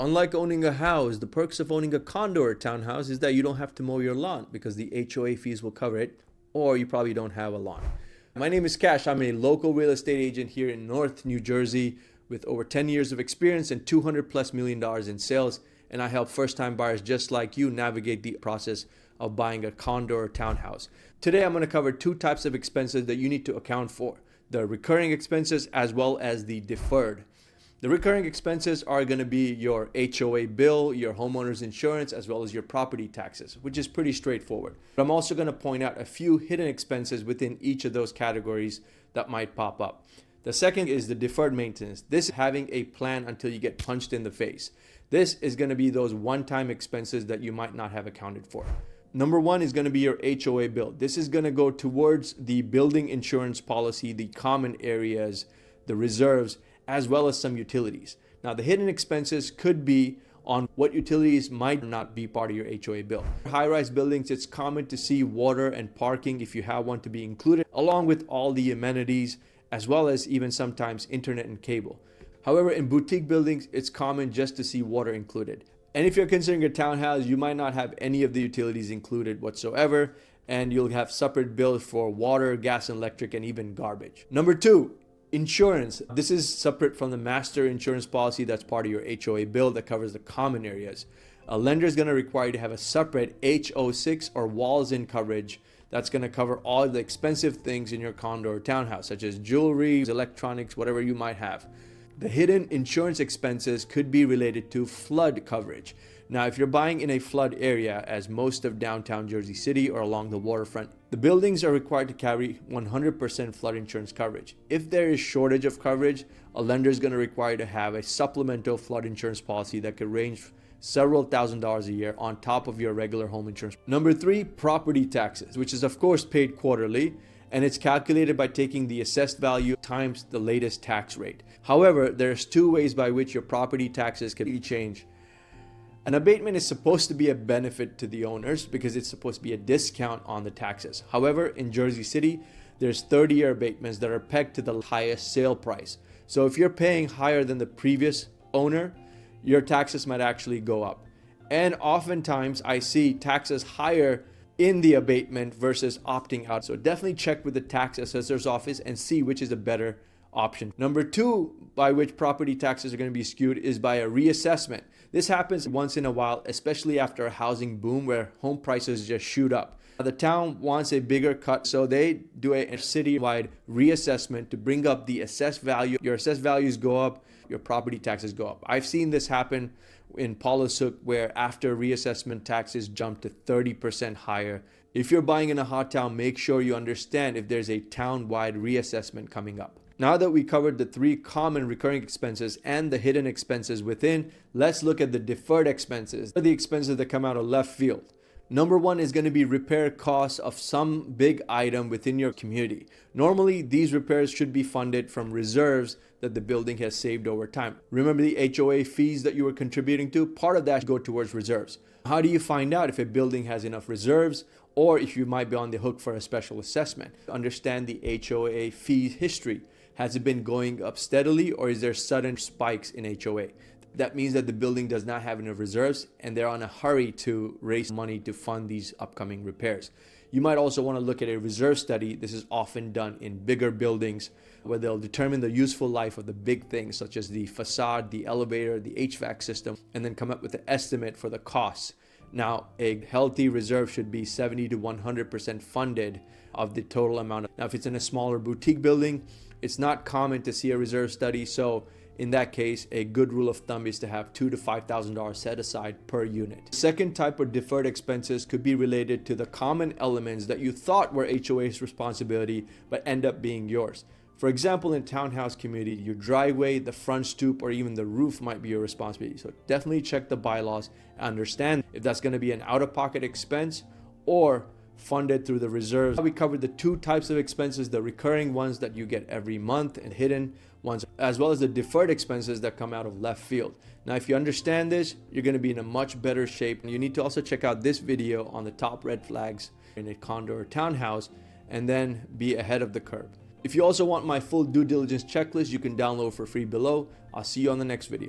Unlike owning a house, the perks of owning a condo or townhouse is that you don't have to mow your lawn because the HOA fees will cover it, or you probably don't have a lawn. My name is Cash. I'm a local real estate agent here in North New Jersey with over 10 years of experience and $200+ million in sales, and I help first-time buyers just like you navigate the process of buying a condo or townhouse. Today, I'm going to cover two types of expenses that you need to account for: the recurring expenses as well as the deferred. The recurring expenses are going to be your HOA bill, your homeowner's insurance, as well as your property taxes, which is pretty straightforward. But I'm also going to point out a few hidden expenses within each of those categories that might pop up. The second is the deferred maintenance. This is having a plan until you get punched in the face. This is going to be those one-time expenses that you might not have accounted for. Number one is going to be your HOA bill. This is going to go towards the building insurance policy, the common areas, the reserves, as well as some utilities. Now, the hidden expenses could be on what utilities might not be part of your HOA bill. High-rise buildings, it's common to see water and parking, if you have one, to be included, along with all the amenities, as well as even sometimes internet and cable. However, in boutique buildings, it's common just to see water included. And if you're considering a townhouse, you might not have any of the utilities included whatsoever, and you'll have separate bills for water, gas, and electric, and even garbage. Number two, insurance. This is separate from the master insurance policy that's part of your HOA bill that covers the common areas. A lender is going to require you to have a separate HO6 or walls-in coverage that's going to cover all the expensive things in your condo or townhouse, such as jewelry, electronics, whatever you might have. The hidden insurance expenses could be related to flood coverage. Now, if you're buying in a flood area, as most of downtown Jersey City or along the waterfront, the buildings are required to carry 100% flood insurance coverage. If there is shortage of coverage, a lender is going to require to have a supplemental flood insurance policy that could range several $1,000s a year on top of your regular home insurance. Number three, property taxes, which is of course paid quarterly, and it's calculated by taking the assessed value times the latest tax rate. However, there's two ways by which your property taxes can be changed. An abatement is supposed to be a benefit to the owners because it's supposed to be a discount on the taxes. However, in Jersey City, there's 30-year abatements that are pegged to the highest sale price. So if you're paying higher than the previous owner, your taxes might actually go up. And oftentimes I see taxes higher in the abatement versus opting out. So definitely check with the tax assessor's office and see which is a better option. Number two, by which property taxes are going to be skewed, is by a reassessment. This happens once in a while, especially after a housing boom where home prices just shoot up. The town wants a bigger cut, so they do a citywide reassessment to bring up the assessed value. Your assessed values go up, your property taxes go up. I've seen this happen in Palosook, where after reassessment taxes jump to 30% higher. If you're buying in a hot town, make sure you understand if there's a town-wide reassessment coming up. Now that we covered the three common recurring expenses and the hidden expenses within, let's look at the deferred expenses. These are the expenses that come out of left field. Number one is going to be repair costs of some big item within your community. Normally, these repairs should be funded from reserves that the building has saved over time. Remember the HOA fees that you were contributing to? Part of that go towards reserves. How do you find out if a building has enough reserves or if you might be on the hook for a special assessment? Understand the HOA fee history. Has it been going up steadily, or is there sudden spikes in HOA? That means that the building does not have enough reserves and they're on a hurry to raise money to fund these upcoming repairs. You might also want to look at a reserve study. This is often done in bigger buildings where they'll determine the useful life of the big things such as the facade, the elevator, the HVAC system, and then come up with an estimate for the costs. Now, a healthy reserve should be 70 to 100% funded of the total amount. Now, if it's in a smaller boutique building, it's not common to see a reserve study, so in that case, a good rule of thumb is to have $2,000 to $5,000 set aside per unit. The second type of deferred expenses could be related to the common elements that you thought were HOA's responsibility but end up being yours. For example, in a townhouse community, your driveway, the front stoop, or even the roof might be your responsibility. So definitely check the bylaws and understand if that's going to be an out-of-pocket expense or funded through the reserves. We covered the two types of expenses: the recurring ones that you get every month and hidden ones, as well as the deferred expenses that come out of left field. Now, if you understand this, you're going to be in a much better shape. And you need to also check out this video on the top red flags in a condo or townhouse and then be ahead of the curve. If you also want my full due diligence checklist, you can download for free below. I'll see you on the next video.